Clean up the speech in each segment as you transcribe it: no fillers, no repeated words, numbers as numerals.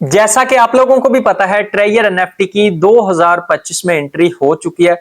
जैसा कि आप लोगों को भी पता है, ट्रेयर एनएफटी की 2025 में एंट्री हो चुकी है।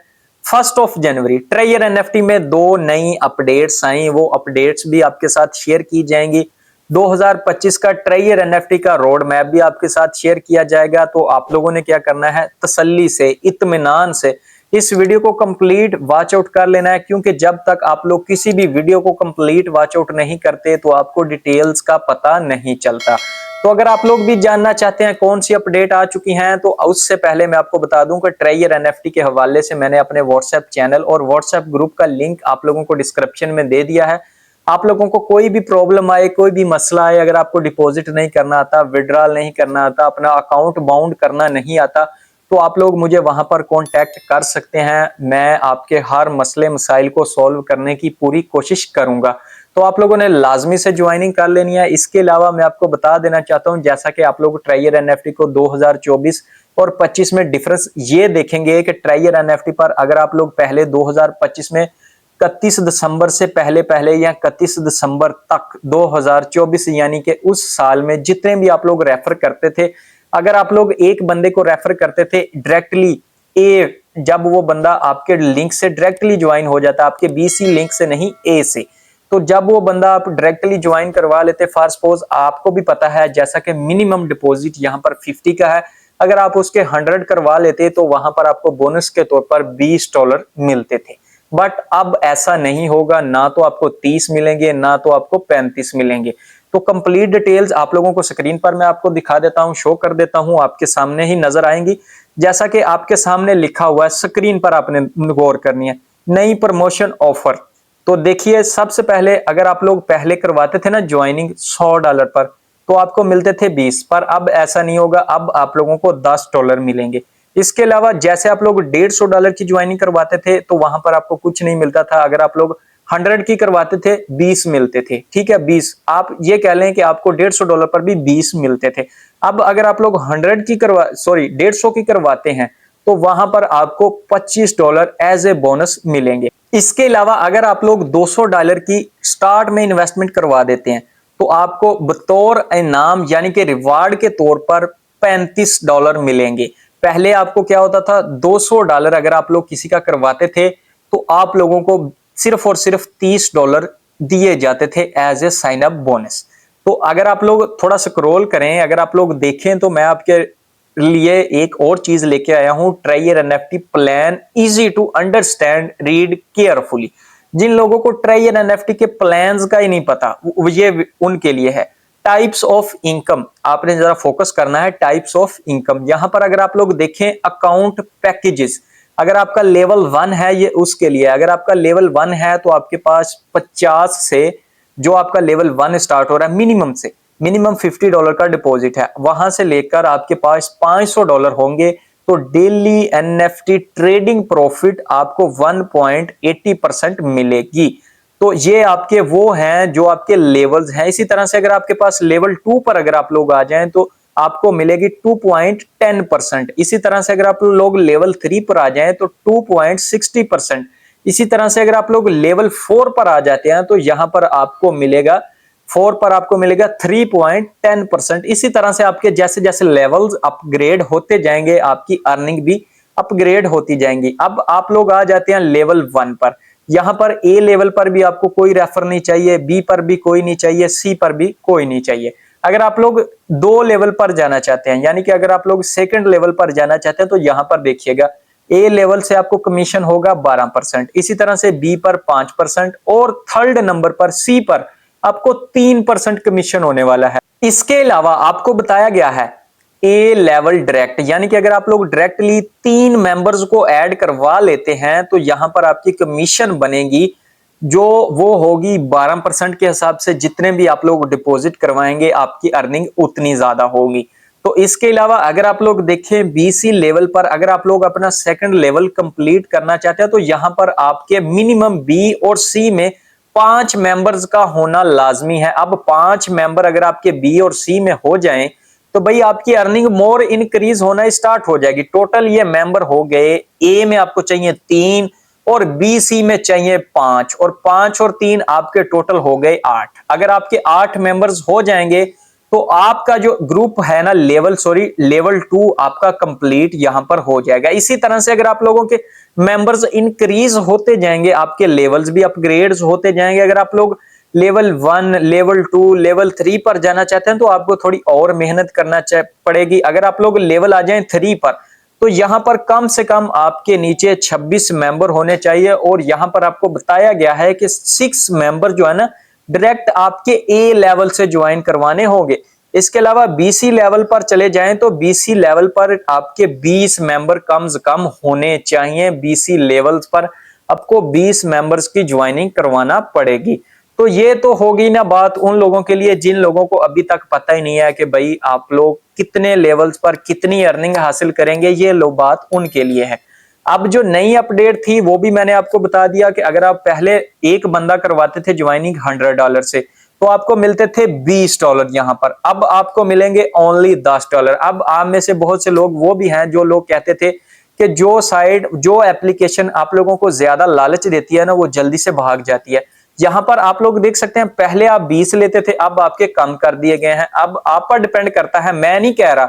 1 जनवरी ट्रेयर एनएफटी में दो नई अपडेट्स आई, वो अपडेट्स भी आपके साथ शेयर की जाएंगी। 2025 का ट्रेयर एनएफटी का रोड मैप भी आपके साथ शेयर किया जाएगा। तो आप लोगों ने क्या करना है, तसल्ली से, इत्मीनान से इस वीडियो को कंप्लीट वॉच आउट कर लेना है, क्योंकि जब तक आप लोग किसी भी वीडियो को कंप्लीट वॉच आउट नहीं करते तो आपको डिटेल्स का पता नहीं चलता। तो अगर आप लोग भी जानना चाहते हैं कौन सी अपडेट आ चुकी हैं, तो उससे पहले मैं आपको बता दूं कि ट्रेयर एनएफटी के हवाले से मैंने अपने व्हाट्सएप चैनल और व्हाट्सएप ग्रुप का लिंक आप लोगों को डिस्क्रिप्शन में दे दिया है। आप लोगों को कोई भी प्रॉब्लम आए, कोई भी मसला आए, अगर आपको डिपॉजिट नहीं करना आता, विड्रॉल नहीं करना आता, अपना अकाउंट बाउंड करना नहीं आता, तो आप लोग मुझे वहां पर कांटेक्ट कर सकते हैं। मैं आपके हर मसले मसाइल को सॉल्व करने की पूरी कोशिश करूंगा। तो आप लोगों ने लाजमी से ज्वाइनिंग कर लेनी है। इसके अलावा मैं आपको बता देना चाहता हूं, जैसा कि आप लोग ट्रेयर एनएफटी को 2024 और 25 में डिफरेंस ये देखेंगे कि ट्रेयर एनएफटी पर अगर आप लोग पहले 2025 में 31 दिसंबर से पहले पहले या 31 दिसंबर तक 2024 यानी कि उस साल में जितने भी आप लोग रेफर करते थे, अगर आप लोग एक बंदे को रेफर करते थे डायरेक्टली, ए जब वो बंदा आपके लिंक से डायरेक्टली ज्वाइन हो जाता, आपके बीसी लिंक से नहीं, ए से, तो जब वो बंदा आप डायरेक्टली ज्वाइन करवा लेते, फॉर सपोज आपको भी पता है जैसा कि मिनिमम डिपॉजिट यहाँ पर 50 का है, अगर आप उसके 100 करवा लेते तो वहां पर आपको बोनस के तौर पर $20 मिलते थे। बट अब ऐसा नहीं होगा, ना तो आपको 30 मिलेंगे, ना तो आपको 35 मिलेंगे। तो कंप्लीट डिटेल्स आप लोगों को स्क्रीन पर मैं आपको दिखा देता हूं, शो कर देता हूं, आपके सामने ही नजर आएंगी। जैसा कि आपके सामने लिखा हुआ है, स्क्रीन पर आपने गौर करनी है, नई प्रमोशन ऑफर। तो देखिए, सबसे पहले अगर आप लोग पहले करवाते थे ना ज्वाइनिंग $100 पर, तो आपको मिलते थे 20, पर अब ऐसा नहीं होगा, अब आप लोगों को $10 मिलेंगे। इसके अलावा जैसे आप लोग $150 की ज्वाइनिंग करवाते थे तो वहां पर आपको कुछ नहीं मिलता था। अगर आप लोग 100 की करवाते थे 20 मिलते थे, ठीक है, 20, आप ये कह लें कि आपको $150 पर भी 20 मिलते थे। अब अगर आप लोग 100 की करवा सॉरी 150 की करवाते हैं तो वहां पर आपको $25 एज ए बोनस मिलेंगे। इसके अलावा अगर आप लोग $200 की स्टार्ट में इन्वेस्टमेंट करवा देते हैं तो आपको बतौर इनाम यानी कि रिवार्ड के तौर पर $35 मिलेंगे। पहले आपको क्या होता था, $200 अगर आप लोग किसी का करवाते थे तो आप लोगों को सिर्फ और सिर्फ $30 दिए जाते थे as a sign up bonus. तो अगर आप लोग थोड़ा स्क्रॉल करें, अगर आप लोग देखें, तो मैं आपके लिए एक और चीज लेके आया हूं, ट्रेयर NFT plan easy to understand read carefully. जिन लोगों को ट्रेयर एनएफटी के प्लान्स का ही नहीं पता, ये उनके लिए है। टाइप्स ऑफ इनकम, आपने जरा फोकस करना है, टाइप्स ऑफ इनकम। यहां पर अगर आप लोग देखें अकाउंट पैकेजेस, अगर आपका लेवल 1 है ये उसके लिए, अगर आपका लेवल 1 है तो आपके पास 50 से जो आपका लेवल 1 स्टार्ट हो रहा है, मिनिमम $50 का डिपॉजिट है, वहां से लेकर आपके पास $500 होंगे तो डेली एनएफटी ट्रेडिंग प्रॉफिट आपको 1.80% मिलेगी। तो ये आपके वो हैं जो आपके लेवल्स हैं। इसी तरह से अगर आपके पास लेवल 2 पर अगर आप लोग आ जाएं तो आपको मिलेगी 2.10%। इसी तरह से अगर आप लोग लेवल 3 पर आ जाएं तो 2.60%। इसी तरह से अगर आप लोग लेवल 4 पर आ जाते हैं तो यहां पर आपको मिलेगा 4 पर आपको मिलेगा 3.10%। इसी तरह से आपके जैसे जैसे लेवल्स अपग्रेड होते जाएंगे आपकी अर्निंग भी अपग्रेड होती जाएंगी। अब आप लोग आ जाते हैं लेवल 1 पर। यहां पर ए लेवल पर भी आपको कोई रेफर नहीं चाहिए, बी पर भी कोई नहीं चाहिए, सी पर भी कोई नहीं चाहिए। अगर आप लोग 2 लेवल पर जाना चाहते हैं, यानी कि अगर आप लोग सेकंड लेवल पर जाना चाहते हैं, तो यहां पर देखिएगा ए लेवल से आपको कमीशन होगा 12%, इसी तरह से बी पर 5% और थर्ड नंबर पर सी पर आपको 3% कमीशन होने वाला है। इसके अलावा आपको बताया गया है ए लेवल डायरेक्ट, यानी कि अगर आप लोग डायरेक्टली 3 मेंबर्स को ऐड करवा लेते हैं तो यहां पर आपकी कमीशन बनेगी जो वो होगी 12% के हिसाब से। जितने भी आप लोग डिपॉजिट करवाएंगे आपकी अर्निंग उतनी ज्यादा होगी। तो इसके अलावा अगर आप लोग देखें बीसी लेवल पर, अगर आप लोग अपना सेकंड लेवल कंप्लीट करना चाहते हैं तो यहां पर आपके मिनिमम बी और सी में 5 मेंबर्स का होना लाजमी है। अब 5 मेंबर अगर आपके बी और सी में हो जाएं तो भाई आपकी अर्निंग मोर इंक्रीज होना स्टार्ट हो जाएगी। टोटल ये मेंबर हो गए, ए में आपको चाहिए 3 और बी सी में चाहिए 5, और 5 और 3 आपके टोटल हो गए 8। अगर आपके 8 मेंबर्स हो जाएंगे तो आपका जो ग्रुप है ना लेवल 2 आपका कंप्लीट यहां पर हो जाएगा। इसी तरह से अगर आप लोगों के मेंबर्स इंक्रीज होते जाएंगे, आपके लेवल्स भी अपग्रेड्स होते जाएंगे। अगर आप लोग लेवल 1, लेवल 2, लेवल 3 पर जाना चाहते हैं तो आपको थोड़ी और मेहनत करना पड़ेगी। अगर आप लोग लेवल आ जाएं 3 पर तो यहां पर कम से कम आपके नीचे 26 मेंबर होने चाहिए, और यहां पर आपको बताया गया है कि 6 मेंबर जो है ना डायरेक्ट आपके ए लेवल से ज्वाइन करवाने होंगे। इसके अलावा बीसी लेवल पर चले जाएं तो बीसी लेवल पर आपके 20 मेंबर कम से कम होने चाहिए। बीसी लेवल्स पर आपको 20 मेंबर्स की ज्वाइनिंग करवाना पड़ेगी। तो ये तो होगी ना बात उन लोगों के लिए जिन लोगों को अभी तक पता ही नहीं है कि भाई आप लोग कितने लेवल्स पर कितनी अर्निंग हासिल करेंगे, ये लो बात उनके लिए है। अब जो नई अपडेट थी वो भी मैंने आपको बता दिया कि अगर आप पहले एक बंदा करवाते थे ज्वाइनिंग $100 से तो आपको मिलते थे $20 यहां पर, अब आपको मिलेंगे ओनली $10। अब आप में से बहुत से लोग वो भी हैं जो लोग कहते थे कि जो एप्लीकेशन आप लोगों को ज्यादा लालच देती है ना वो जल्दी से भाग जाती है। यहां पर आप लोग देख सकते हैं पहले आप 20 लेते थे, अब आपके कम कर दिए गए हैं। अब आप पर डिपेंड करता है, मैं नहीं कह रहा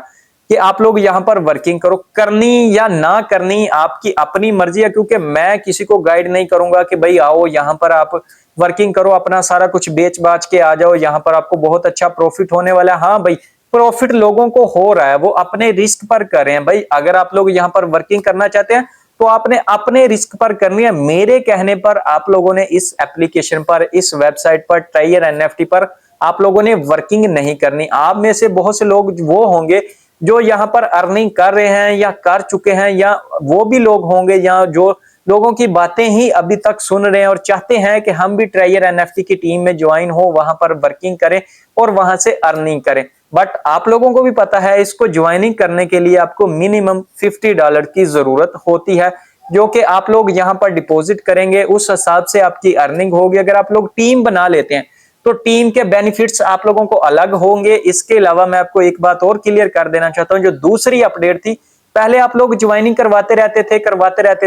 कि आप लोग यहां पर वर्किंग करो, करनी या ना करनी आपकी अपनी मर्जी है, क्योंकि मैं किसी को गाइड नहीं करूंगा कि भाई आओ यहां पर आप वर्किंग करो, अपना सारा कुछ बेच बाच के आ जाओ, यहां पर आपको बहुत अच्छा प्रॉफिट होने वाला है। हाँ भाई, प्रॉफिट लोगों को हो रहा है, वो अपने रिस्क पर कर रहे हैं। भाई अगर आप लोग यहां पर वर्किंग करना चाहते हैं तो आपने अपने रिस्क पर करनी है। मेरे कहने पर आप लोगों ने इस एप्लीकेशन पर, इस वेबसाइट पर, ट्रायर एनएफटी पर आप लोगों ने वर्किंग नहीं करनी। आप में से बहुत से लोग वो होंगे जो यहां पर अर्निंग कर रहे हैं या कर चुके हैं, या वो भी लोग होंगे या जो लोगों की बातें ही अभी तक सुन रहे हैं और चाहते हैं कि हम भी ट्रायर एनएफटी की टीम में ज्वाइन हो, वहां पर वर्किंग करें और वहां से अर्निंग करें। बट आप लोगों को भी पता है इसको ज्वाइनिंग करने के लिए आपको मिनिमम $50 की जरूरत होती है, जो कि आप लोग यहां पर डिपॉजिट करेंगे, उस हिसाब से आपकी अर्निंग होगी। अगर आप लोग टीम बना लेते हैं तो टीम के बेनिफिट्स आप लोगों को अलग होंगे। इसके अलावा मैं आपको एक बात और क्लियर कर देना चाहता हूं, जो दूसरी अपडेट थी, पहले आप लोग ज्वाइनिंग करवाते रहते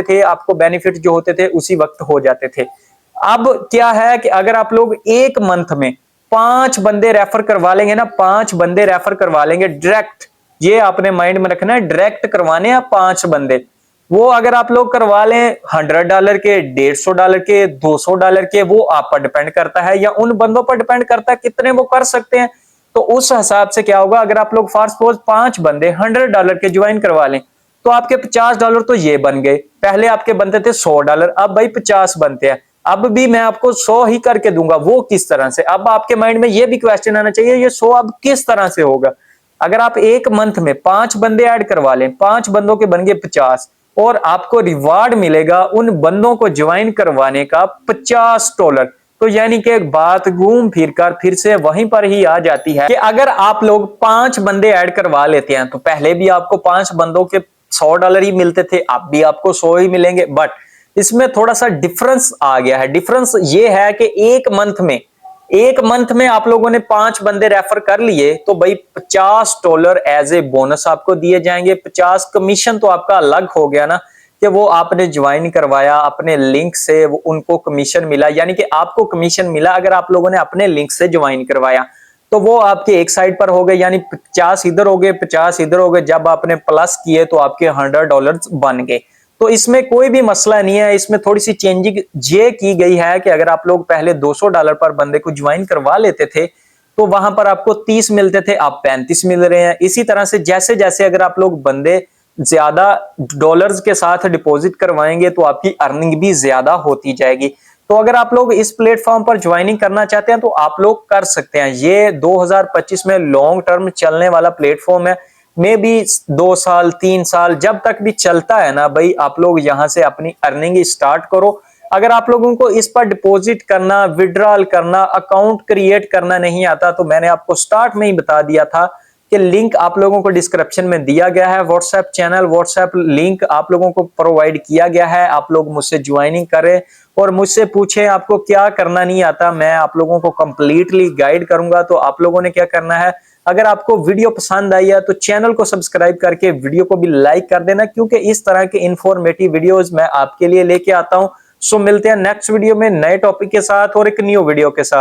थे, आपको बेनिफिट जो होते थे उसी वक्त हो जाते थे। अब क्या है कि अगर आप लोग एक मंथ में 5 बंदे रेफर करवा लेंगे ना, 5 बंदे रेफर करवा लेंगे डायरेक्ट, ये आपने माइंड में रखना है, डायरेक्ट करवाने हैं 5 बंदे। वो अगर आप लोग करवा लें $100 के, $150 के, $200 के, वो आप पर डिपेंड करता है या उन बंदों पर डिपेंड करता है कितने वो कर सकते हैं। तो उस हिसाब से क्या होगा, अगर आप लोग फॉर सपोज 5 बंदे $100 के ज्वाइन करवा लें तो आपके $50 तो ये बन गए। पहले आपके बनते थे $100, अब भाई 50 बनते हैं। अब भी मैं आपको 100 ही करके दूंगा, वो किस तरह से। अब आपके माइंड में ये भी क्वेश्चन आना चाहिए, ये 100 अब किस तरह से होगा। अगर आप एक मंथ में 5 बंदे ऐड करवा लें, 5 बंदों के बन गए 50, और आपको रिवार्ड मिलेगा उन बंदों को ज्वाइन करवाने का $50। तो यानी कि बात घूम फिर कर फिर से वहीं पर ही आ जाती है कि अगर आप लोग 5 बंदे ऐड करवा लेते हैं तो पहले भी आपको 5 बंदों के $100 ही मिलते थे, अब भी आपको 100 ही मिलेंगे। बट इसमें थोड़ा सा डिफरेंस आ गया है। डिफरेंस ये है कि एक मंथ में आप लोगों ने 5 बंदे रेफर कर लिए तो भाई $50 एज ए बोनस आपको दिए जाएंगे। 50 कमीशन तो आपका अलग हो गया ना, कि वो आपने ज्वाइन करवाया अपने लिंक से, वो उनको कमीशन मिला, यानी कि आपको कमीशन मिला अगर आप लोगों ने अपने लिंक से ज्वाइन करवाया तो वो आपके एक साइड पर हो गए, यानी 50 इधर हो गए, 50 इधर हो गए। जब आपने प्लस किए तो आपके $100 बन गए। तो इसमें कोई भी मसला नहीं है। इसमें थोड़ी सी चेंजिंग ये की गई है कि अगर आप लोग पहले $200 पर बंदे को ज्वाइन करवा लेते थे तो वहां पर आपको 30 मिलते थे, अब 35 मिल रहे हैं। इसी तरह से जैसे जैसे अगर आप लोग बंदे ज्यादा डॉलर्स के साथ डिपॉजिट करवाएंगे तो आपकी अर्निंग भी ज्यादा होती जाएगी। तो अगर आप लोग इस प्लेटफॉर्म पर ज्वाइनिंग करना चाहते हैं तो आप लोग कर सकते हैं। ये 2025 में लॉन्ग टर्म चलने वाला प्लेटफॉर्म है, मे बी 2 साल 3 साल जब तक भी चलता है ना भाई, आप लोग यहां से अपनी अर्निंग स्टार्ट करो। अगर आप लोगों को इस पर डिपॉजिट करना, विड्रॉल करना, अकाउंट क्रिएट करना नहीं आता तो मैंने आपको स्टार्ट में ही बता दिया था कि लिंक आप लोगों को डिस्क्रिप्शन में दिया गया है। व्हाट्सएप चैनल, व्हाट्सएप लिंक आप लोगों को प्रोवाइड किया गया है। आप लोग मुझसे ज्वाइनिंग करें और मुझसे पूछें आपको क्या करना नहीं आता, मैं आप लोगों को कंप्लीटली गाइड करूंगा। तो आप लोगों ने क्या करना है, अगर आपको वीडियो पसंद आई है तो चैनल को सब्सक्राइब करके वीडियो को भी लाइक कर देना, क्योंकि इस तरह के इंफॉर्मेटिव वीडियोस मैं आपके लिए लेके आता हूं। सो मिलते हैं नेक्स्ट वीडियो में नए टॉपिक के साथ और एक न्यू वीडियो के साथ।